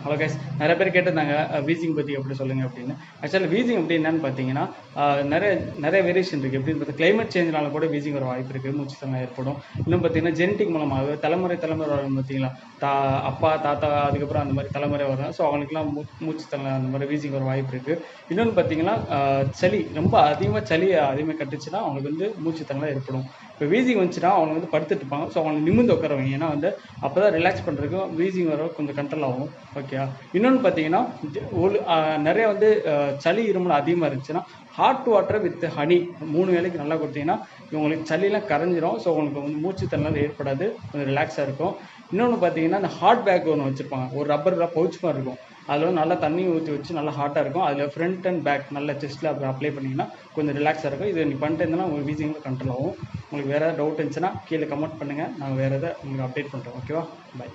Hello guys, நிறைய பேர் கேட்டிருந்தாங்க வீசிங் பற்றி எப்படி சொல்லுங்க அப்படின்னு. ஆக்சுவலாக வீசிங் அப்படி என்னன்னு பார்த்தீங்கன்னா நிறைய நிறைய வேரியேஷன் இருக்குது. எப்படின்னு பார்த்தா கிளைமேட் சேஞ்ச்னால கூட வீசிங் வர வாய்ப்பு இருக்குது, மூச்சு திணறல் ஏற்படும். இன்னும் பார்த்தீங்கன்னா ஜெனட்டிக் மூலமாக தலைமுறை வரும் பார்த்தீங்களா, அப்பா தாத்தா அதுக்கப்புறம் அந்த மாதிரி தலைமுறை வரும். ஸோ அவங்களுக்குலாம் மூச்சு திணறல் அந்த மாதிரி வீசிங் வர வாய்ப்பு இருக்குது. இன்னொன்று பார்த்தீங்கன்னா சளி ரொம்ப அதிகமாக அதிகமாக கட்டுச்சுன்னா அவங்களுக்கு வந்து மூச்சு திணறல் ஏற்படும். இப்போ வீசிங் வந்துச்சுன்னா அவங்க வந்து படுத்துட்டு இருப்பாங்க. ஸோ அவங்க நிமிர்ந்து உட்காருவாங்க. ஏன்னா வந்து அப்போ தான் ரிலாக்ஸ் பண்ணுறதுக்கும் வீசிங் வர கொஞ்சம் கண்ட்ரோல் ஆகும். ஓகே, இன்னொன்று பார்த்தீங்கன்னா நிறைய வந்து சளி இருமல் அதிகமாக இருந்துச்சுன்னா ஹாட் வாட்டர் வித் ஹனி 3 வேளைக்கு நல்லா கொடுத்தீங்கன்னா இவங்களுக்கு சளியெல்லாம் கரைஞ்சிரும். ஸோ உங்களுக்கு வந்து மூச்சு திணறல் ஏற்படாது, கொஞ்சம் ரிலாக்ஸாக இருக்கும். இன்னொன்று பார்த்தீங்கன்னா இந்த ஹாட் பேக் ஒன்று வச்சுருப்பாங்க, ஒரு ரப்பர் பவுச் மாதிரி இருக்கும். அதில் வந்து நல்லா தண்ணி ஊற்றி வச்சு நல்லா ஹாட்டாக இருக்கும். அதில் ஃப்ரண்ட் அண்ட் பேக் நல்லா செஸ்ட்டில் அப்ளை பண்ணிங்கன்னா கொஞ்சம் ரிலாக்ஸாக இருக்கும். இது நீ பண்ணிட்டு இருந்தேன்னா உங்களுக்கு வீசிங்கில் கண்ட்ரோல் ஆகும். உங்களுக்கு வேறு ஏதாவது டவுட் இருந்துச்சுன்னா கீழே கமெண்ட் பண்ணுங்கள், நாங்கள் வேறு எதாவது உங்களுக்கு அப்டேட் பண்ணுறோம். ஓகேவா, பாய்.